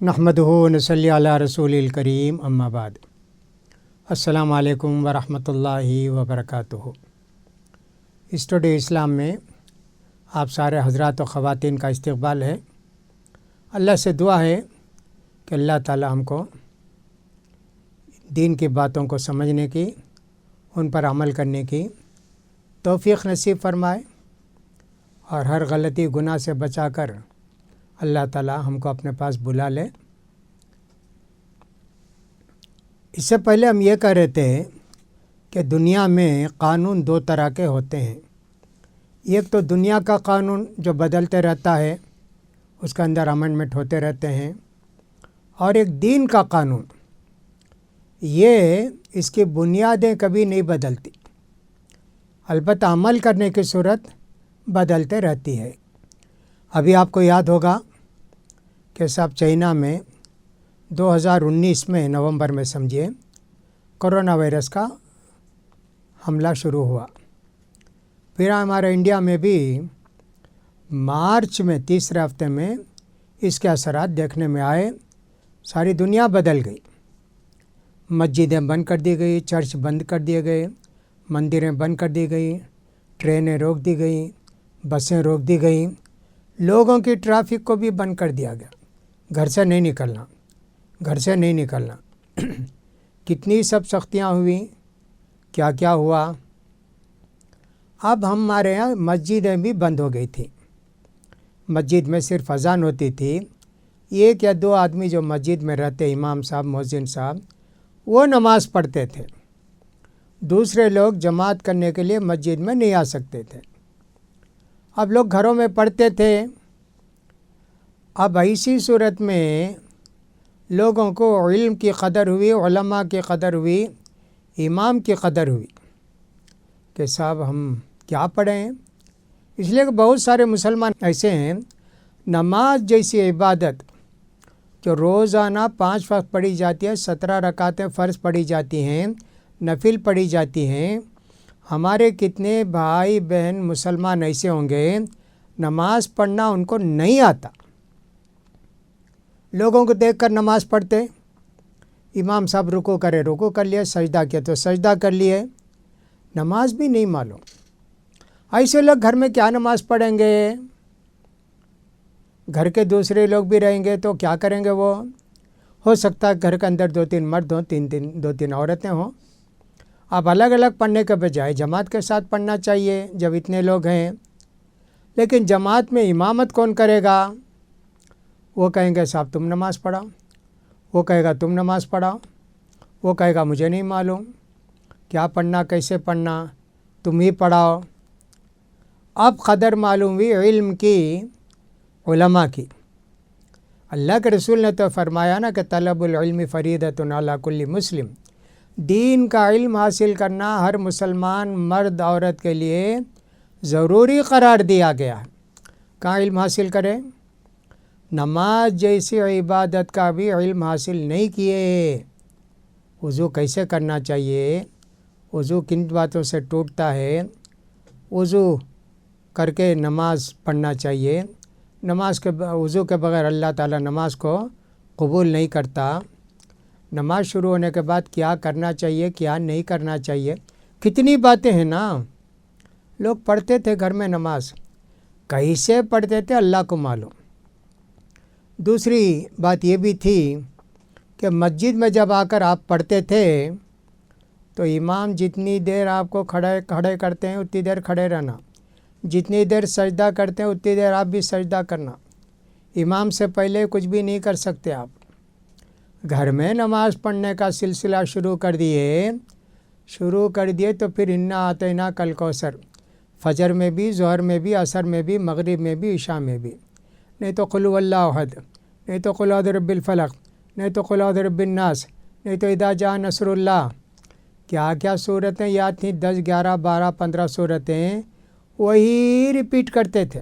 नहमदुहु व नसल्ली अला रसूलिल करीम अम्मा बाद। अस्सलामु अलैकुम व रहमतुल्लाहि व बरकातुहु। स्टडी इस्लाम में आप सारे हज़रात व ख़वातीन का इस्तक़बाल है। अल्लाह से दुआ है कि अल्लाह ताला हमको दीन की बातों को समझने की, उन पर अमल करने की तौफ़ीक़ नसीब फ़रमाए और हर गलती गुनाह से बचाकर अल्लाह ताला हमको अपने पास बुला ले। इससे पहले हम ये कह रहे थे कि दुनिया में कानून दो तरह के होते हैं। एक तो दुनिया का कानून जो बदलते रहता है, उसके अंदर अमेंडमेंट होते रहते हैं, और एक दीन का कानून, ये इसकी बुनियादें कभी नहीं बदलती, अलबत्ता अमल करने की सूरत बदलते रहती है। अभी आपको याद होगा कि साहब चाइना में 2019 में नवंबर में समझिए कोरोना वायरस का हमला शुरू हुआ। फिर हमारे इंडिया में भी मार्च में तीसरे हफ्ते में इसके असरात देखने में आए। सारी दुनिया बदल गई। मस्जिदें बंद कर दी गई, चर्च बंद कर दिए गए, मंदिरें बंद कर दी गई, ट्रेनें रोक दी गई, बसें रोक दी गई, लोगों की ट्रैफिक को भी बंद कर दिया गया। घर से नहीं निकलना, घर से नहीं निकलना। कितनी सब सख्तियाँ हुई, क्या क्या हुआ। अब हमारे यहाँ मस्जिदें भी बंद हो गई थी। मस्जिद में सिर्फ अजान होती थी। एक या दो आदमी जो मस्जिद में रहते, इमाम साहब, मुअज्जिन साहब, वो नमाज़ पढ़ते थे। दूसरे लोग जमात करने के लिए मस्जिद में नहीं आ सकते थे। अब लोग घरों में पढ़ते थे। अब ऐसी सूरत में लोगों को इल्म की क़दर हुई, उलमा की क़दर हुई, इमाम की क़दर हुई कि साहब हम क्या पढ़ें। इसलिए कि बहुत सारे मुसलमान ऐसे हैं, नमाज जैसी इबादत जो रोज़ाना 5 वक्त पढ़ी जाती है, 17 रकातें फ़र्ज़ पढ़ी जाती हैं, नफिल पढ़ी जाती हैं। हमारे कितने भाई बहन मुसलमान ऐसे होंगे, नमाज पढ़ना उनको नहीं आता, लोगों को देखकर नमाज़ पढ़ते। इमाम साहब रुको करे, रुको कर लिया, सजदा किया तो सजदा कर लिए, नमाज भी नहीं मालूम। ऐसे लोग घर में क्या नमाज़ पढ़ेंगे। घर के दूसरे लोग भी रहेंगे तो क्या करेंगे वो। हो सकता है घर के अंदर 2-3 मर्द हों, 2-3 औरतें हों। अब अलग अलग पढ़ने के बजाय जमात के साथ पढ़ना चाहिए जब इतने लोग हैं। लेकिन जमात में इमामत कौन करेगा। वो कहेंगे साहब तुम नमाज़ पढ़ाओ, वो कहेगा तुम नमाज़ पढ़ाओ, वो कहेगा मुझे नहीं मालूम क्या पढ़ना, कैसे पढ़ना, तुम ही पढ़ाओ। अब क़दर मालूम हुई इल्म की, उलमा की। अल्लाह के रसूल ने तो फरमाया ना कि तलबुल इल्मी फरीदतुन अला कुल्ली मुस्लिम। दीन का इल्म हासिल करना हर मुसलमान मर्द औरत के लिए ज़रूरी करार दिया गया है। कहाँ इल्म हासिल करें। नमाज जैसी इबादत का भी इल्म हासिल नहीं किए। वज़ू कैसे करना चाहिए, वज़ू किन बातों से टूटता है, वज़ू करके नमाज पढ़ना चाहिए, नमाज के वज़ू के बग़ैर अल्लाह ताला नमाज को कबूल नहीं करता। नमाज शुरू होने के बाद क्या करना चाहिए, क्या नहीं करना चाहिए, कितनी बातें हैं ना। लोग पढ़ते थे घर में नमाज, कैसे पढ़ते थे अल्लाह को मालूम। दूसरी बात ये भी थी कि मस्जिद में जब आकर आप पढ़ते थे तो इमाम जितनी देर आपको खड़े करते हैं उतनी देर खड़े रहना, जितनी देर सजदा करते हैं उतनी देर आप भी सजदा करना। इमाम से पहले कुछ भी नहीं कर सकते आप। घर में नमाज़ पढ़ने का सिलसिला शुरू कर दिए तो फिर इन्ना आतैना कल कौसर, फजर में भी, ज़ोहर में भी, असर में भी, मगरिब में भी, इशा में भी, नहीं तो कुल हुवल्लाहु अहद, नहीं तो कुल औज़ु बिरब्बिल फलक, नहीं तो कुल औज़ु बिरब्बिन नास, नहीं तो इज़ा जाअ नस्रुल्लाह। क्या क्या सूरतें याद थी, 10, 11, 12, 15 सूरतें वही रिपीट करते थे।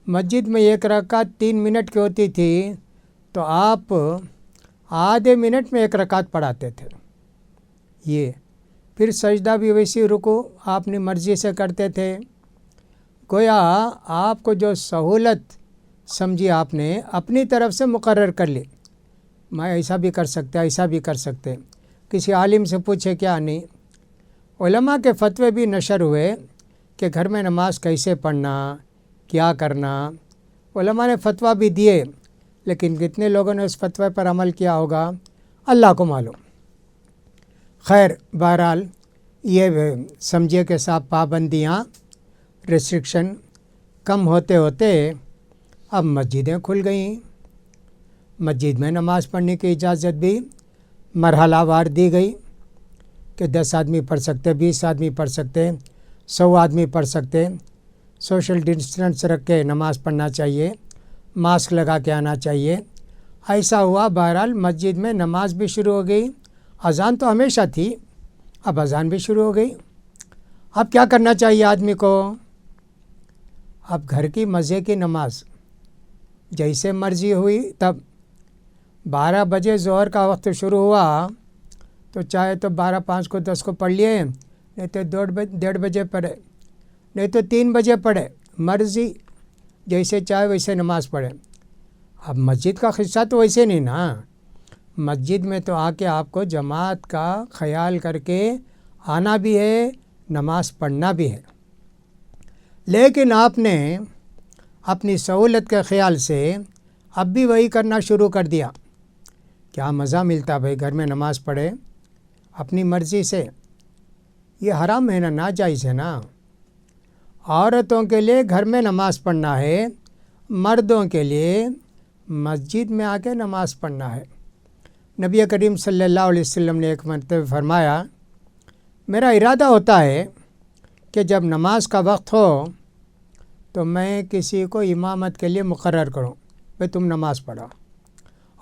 मस्जिद में एक रकात 3 मिनट की होती थी तो आप आधे मिनट में 1 रकात पढ़ाते थे। ये फिर सजदा भी वैसी, रुको आप अपनी मर्ज़ी से करते थे। गोया आपको जो सहूलत समझिए आपने अपनी तरफ से मुकर्रर कर ली, मैं ऐसा भी कर सकते ऐसा भी कर सकते। किसी आलिम से पूछे क्या नहीं, उलमा के फतवे भी नशर हुए कि घर में नमाज कैसे पढ़ना, क्या करना। उलमा ने फतवा भी दिए, लेकिन कितने लोगों ने उस फतवे पर अमल किया होगा अल्लाह को मालूम। खैर बहरहाल ये समझिए कि साहब पाबंदियाँ, रिस्ट्रिक्शन कम होते होते अब मस्जिदें खुल गई। मस्जिद में नमाज़ पढ़ने की इजाज़त भी मरहलावार दी गई कि 10 आदमी पढ़ सकते, 20 आदमी पढ़ सकते, 100 आदमी पढ़ सकते। सोशल डिस्टेंस रख के नमाज़ पढ़ना चाहिए, मास्क लगा के आना चाहिए। ऐसा हुआ, बहरहाल मस्जिद में नमाज भी शुरू हो गई। अज़ान तो हमेशा थी, अब अज़ान भी शुरू हो गई। अब क्या करना चाहिए आदमी को? अब घर की मज़े की नमाज जैसे मर्ज़ी हुई तब 12 बजे ज़ोहर का वक्त शुरू हुआ तो चाहे तो 12, 5 को 10 को पढ़ लिए, नहीं तो 1:30 बजे पढ़े, नहीं तो 3 बजे पढ़े, मर्ज़ी जैसे चाहे वैसे नमाज़ पढ़े। अब मस्जिद का ख़िस्सा तो वैसे नहीं ना, मस्जिद में तो आके आपको जमात का ख्याल करके आना भी है, नमाज़ पढ़ना भी है। लेकिन आपने अपनी सहूलत के ख़्याल से अब भी वही करना शुरू कर दिया। क्या मज़ा मिलता भाई, घर में नमाज़ पढ़े अपनी मर्ज़ी से। ये हराम है ना, नाजायज़ है ना। औरतों के लिए घर में नमाज़ पढ़ना है, मर्दों के लिए मस्जिद में आके नमाज़ पढ़ना है। नबी करीम सल्लल्लाहु अलैहि वसल्लम ने एक मरतबा फरमाया, मेरा इरादा होता है कि जब नमाज का वक्त हो तो मैं किसी को इमामत के लिए मुकर्रर करूं, भाई तुम नमाज़ पढ़ो,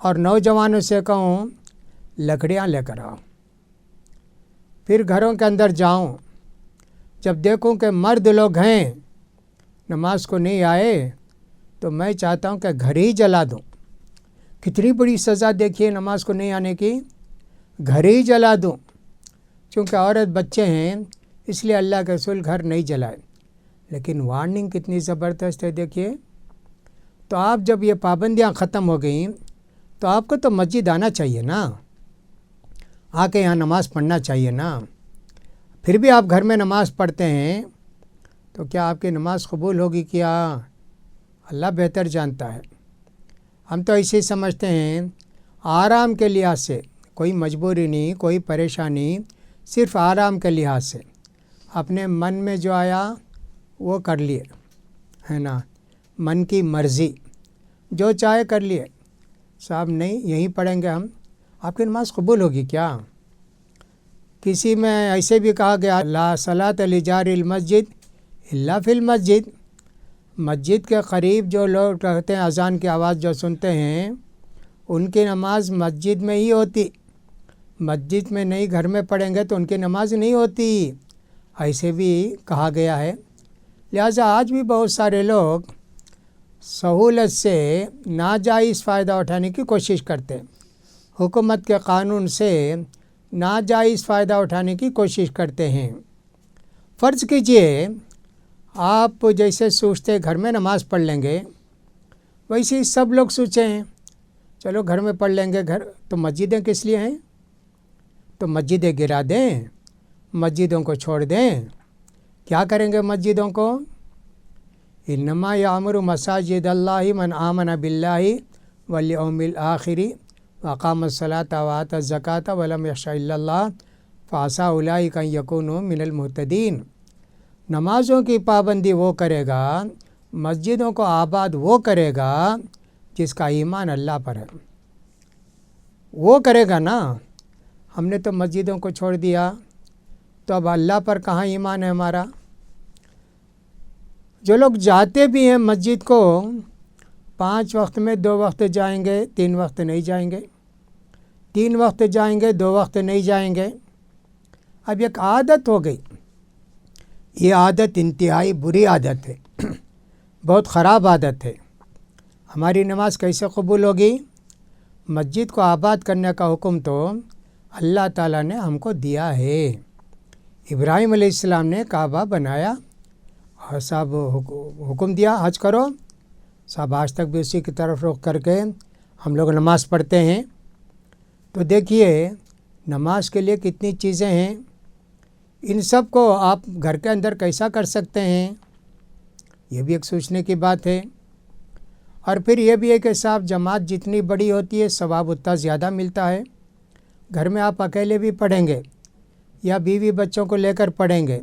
और नौजवानों से कहूं लकड़ियां लेकर आओ। फिर घरों के अंदर जाऊं, जब देखूं कि मर्द लोग हैं नमाज को नहीं आए तो मैं चाहता हूं कि घर ही जला दूं। कितनी बड़ी सज़ा देखिए नमाज को नहीं आने की, घर ही जला दूं। क्योंकि औरत बच्चे हैं इसलिए अल्लाह के रसूल घर नहीं जलाए। लेकिन वार्निंग कितनी ज़बरदस्त है देखिए। तो आप जब ये पाबंदियां ख़त्म हो गई तो आपको तो मस्जिद आना चाहिए ना, आके यहाँ नमाज़ पढ़ना चाहिए ना। फिर भी आप घर में नमाज़ पढ़ते हैं तो क्या आपकी नमाज़ कबूल होगी? क्या अल्लाह बेहतर जानता है। हम तो ऐसे ही समझते हैं आराम के लिहाज से, कोई मजबूरी नहीं, कोई परेशानी, सिर्फ आराम के लिहाज से अपने मन में जो आया वो कर लिए, है ना, मन की मर्ज़ी जो चाहे कर लिए। साहब नहीं यहीं पढ़ेंगे हम, आपकी नमाज़ कबूल होगी क्या? किसी में ऐसे भी कहा गया ला सलात लिजारिल मस्जिद इल्ला फिल मस्जिद। मस्जिद के करीब जो लोग रहते हैं, अज़ान की आवाज़ जो सुनते हैं, उनकी नमाज मस्जिद में ही होती। मस्जिद में नहीं, घर में पढ़ेंगे तो उनकी नमाज नहीं होती, ऐसे भी कहा गया है। लिहाजा आज भी बहुत सारे लोग सहूलत से नाजायज़ फ़ायदा उठाने की कोशिश करते हैं, हुकूमत के कानून से नाजायज़ फ़ायदा उठाने की कोशिश करते हैं। फ़र्ज़ कीजिए आप जैसे सोचते घर में नमाज़ पढ़ लेंगे, वैसे ही सब लोग सोचें चलो घर में पढ़ लेंगे। घर तो मस्जिदें किस लिए हैं? तो मस्जिदें गिरा दें, मस्जिदों को छोड़ दें। क्या करेंगे मस्जिदों को? इन्नमा यामुरु मसाजिद अल्लाहि मन आमन बिल्लाहि वल यौमिल आखिरि व अक़ामस सलाता व आतज़ ज़काता व लम यख़शा इल्लल्लाह फ़असा उलाइका यकूनु मिनल मुहतदीन। नमाज़ों की पाबंदी वो करेगा, मस्जिदों को आबाद वो करेगा जिसका ईमान अल्लाह पर है, वो करेगा ना। हमने तो मस्जिदों को छोड़ दिया, तो अब अल्लाह पर कहाँ ईमान है हमारा? जो लोग जाते भी हैं मस्जिद को, 5 वक्त में 2 वक्त जाएंगे, 3 वक्त नहीं जाएंगे, 3 वक्त जाएंगे, 2 वक्त नहीं जाएंगे। अब एक आदत हो गई। ये आदत इंतहाई बुरी आदत है, बहुत ख़राब आदत है। हमारी नमाज कैसे कबूल होगी? मस्जिद को आबाद करने का हुक्म तो अल्लाह ताला ने हमको दिया है। इब्राहिम अलैहिस्सलाम ने काबा बनाया और सब हुक्म दिया हज करो, صاحب آج تک بھی اسی کی طرف رخ کر کے ہم لوگ نماز پڑھتے ہیں۔ تو دیکھیے نماز کے لیے کتنی چیزیں ہیں، ان سب کو آپ گھر کے اندر کیسا کر سکتے ہیں، یہ بھی ایک سوچنے کی بات ہے۔ اور پھر یہ بھی ہے کہ صاحب جماعت جتنی بڑی ہوتی ہے ثواب اتنا زیادہ ملتا ہے۔ گھر میں آپ اکیلے بھی پڑھیں گے یا بیوی بچوں کو لے کر پڑھیں گے،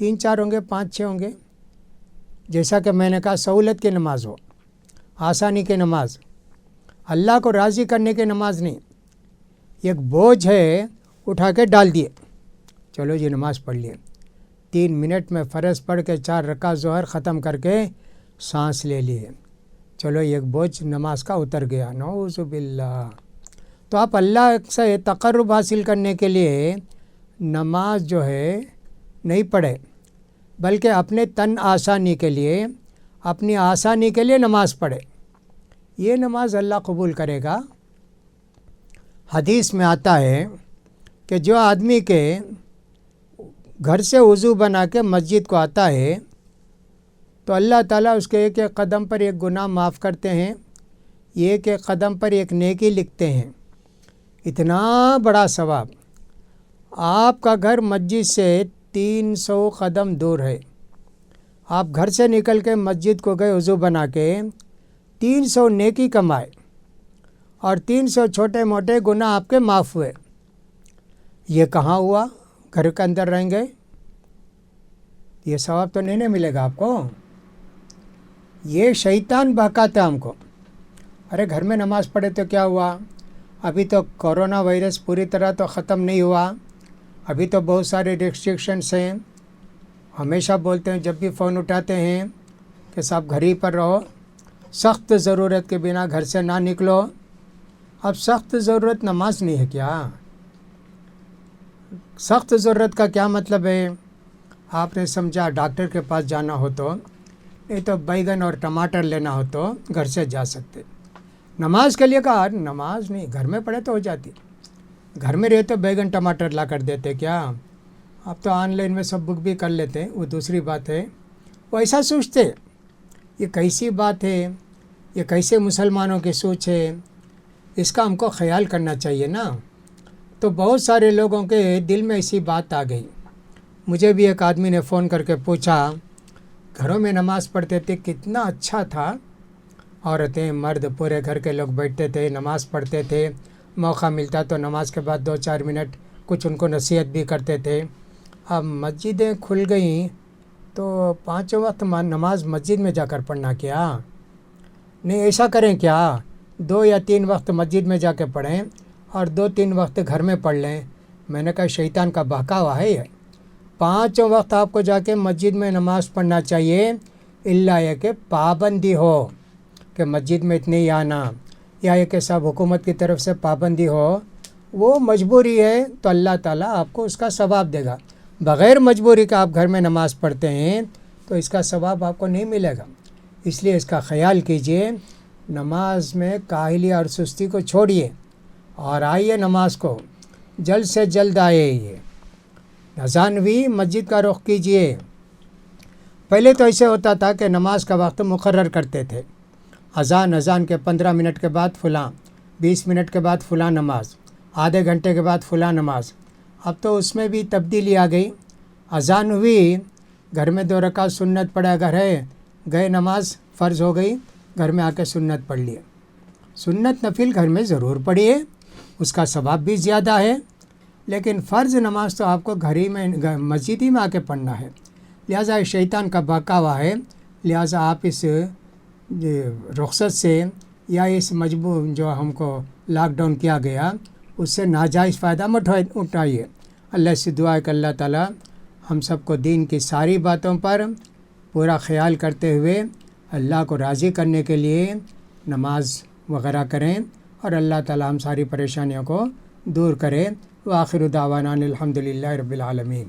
3-4 ہوں گے، 5-6 ہوں گے، جیسا کہ میں نے کہا سہولت کی نماز ہو، آسانی کی نماز، اللہ کو راضی کرنے کی نماز نہیں۔ ایک بوجھ ہے اٹھا کے ڈال دیے، چلو جی نماز پڑھ لیے، 3 منٹ میں فرض پڑھ کے 4 رکعت ظہر ختم کر کے سانس لے لیے، چلو ایک بوجھ نماز کا اتر گیا، نعوذ باللہ۔ تو آپ اللہ سے تقرب حاصل کرنے کے لیے نماز جو ہے نہیں پڑھے، بلکہ اپنے تن آسانی کے لیے، اپنی آسانی کے لیے نماز پڑھے، یہ نماز اللہ قبول کرے گا۔ حدیث میں آتا ہے کہ جو آدمی کے گھر سے وضو بنا کے مسجد کو آتا ہے تو اللہ تعالیٰ اس کے ایک ایک قدم پر ایک گناہ معاف کرتے ہیں، ایک ایک قدم پر ایک نیکی لکھتے ہیں۔ اتنا بڑا ثواب۔ آپ کا گھر مسجد سے 300 قدم دور ہے، آپ گھر سے نکل کے مسجد کو گئے وضو بنا کے، 300 نیکی کمائے اور 300 چھوٹے موٹے گناہ آپ کے معاف ہوئے۔ یہ کہاں ہوا؟ گھر کے اندر رہیں گے، یہ ثواب تو نہیں ملے گا آپ کو۔ یہ شیطان بہکاتا ہم کو، ارے گھر میں نماز پڑھے تو کیا ہوا، ابھی تو کورونا وائرس پوری طرح تو ختم نہیں ہوا، ابھی تو بہت سارے ریسٹرکشنس ہیں۔ ہمیشہ بولتے ہیں جب بھی فون اٹھاتے ہیں کہ صاحب گھر ہی پر رہو، سخت ضرورت کے بنا گھر سے نہ نکلو۔ اب سخت ضرورت نماز نہیں ہے کیا؟ سخت ضرورت کا کیا مطلب ہے؟ آپ نے سمجھا ڈاکٹر کے پاس جانا ہو تو، نہیں تو بیگن اور ٹماٹر لینا ہو تو گھر سے جا سکتے۔ نماز کے لیے کہا نماز نہیں، گھر میں پڑھے تو ہو جاتی، گھر میں رہے تو بیگن ٹماٹر لا کر دیتے کیا؟ اب تو آن لائن میں سب بک بھی کر لیتے ہیں، وہ دوسری بات ہے۔ وہ ایسا سوچتے، یہ کیسی بات ہے، یہ کیسے مسلمانوں کی سوچ ہے، اس کا ہم کو خیال کرنا چاہیے نا۔ تو بہت سارے لوگوں کے دل میں ایسی بات آ گئی۔ مجھے بھی ایک آدمی نے فون کر کے پوچھا، گھروں میں نماز پڑھتے تھے کتنا اچھا تھا، عورتیں مرد پورے گھر کے لوگ بیٹھتے تھے نماز پڑھتے تھے، موقع ملتا تو نماز کے بعد 2-4 منٹ کچھ ان کو نصیحت بھی کرتے تھے۔ اب مسجدیں کھل گئیں تو 5 وقت نماز مسجد میں جا کر پڑھنا کیا؟ نہیں ایسا کریں کیا، 2 یا 3 وقت مسجد میں جا کے پڑھیں اور 2-3 وقت گھر میں پڑھ لیں۔ میں نے کہا شیطان کا بہکاوا ہے یہ، 5 وقت آپ کو جا کے مسجد میں نماز پڑھنا چاہیے، اللہ یہ کہ پابندی ہو کہ مسجد میں اتنے ہی آنا، یا یہ کہ صاحب حکومت کی طرف سے پابندی ہو، وہ مجبوری ہے تو اللہ تعالیٰ آپ کو اس کا ثواب دے گا۔ بغیر مجبوری کا آپ گھر میں نماز پڑھتے ہیں تو اس کا ثواب آپ کو نہیں ملے گا۔ اس لیے اس کا خیال کیجئے، نماز میں کاہلی اور سستی کو چھوڑیے اور آئیے نماز کو، جلد سے جلد آئے۔ یہ اذان ہوئی مسجد کا رخ کیجئے۔ پہلے تو ایسے ہوتا تھا کہ نماز کا وقت مقرر کرتے تھے، اذان کے 15 منٹ کے بعد فلاں، 20 منٹ کے بعد فلاں نماز، آدھے گھنٹے کے بعد فلاں نماز۔ اب تو اس میں بھی تبدیلی آ گئی، اذان ہوئی، گھر میں 2 رکعت سنت پڑھے اگر ہے، گئے نماز فرض ہو گئی، گھر میں آ کے سنت پڑھ لیے۔ سنت نفل گھر میں ضرور پڑھیے، اس کا ثواب بھی زیادہ ہے، لیکن فرض نماز تو آپ کو گھر ہی میں مسجد ہی میں آ کے پڑھنا ہے۔ لہٰذا شیطان کا بہکاوا ہے، لہٰذا آپ اس رخصت سے یا اس مجبور جو ہم کو لاک ڈاؤن کیا گیا اس سے ناجائز فائدہ مت اٹھائیے۔ اللہ سے دعا ہے کہ اللہ تعالیٰ ہم سب کو دین کی ساری باتوں پر پورا خیال کرتے ہوئے اللہ کو راضی کرنے کے لیے نماز وغیرہ کریں، اور اللہ تعالیٰ ہم ساری پریشانیوں کو دور کرے۔ وآخر دعوانا الحمدللہ رب العالمین۔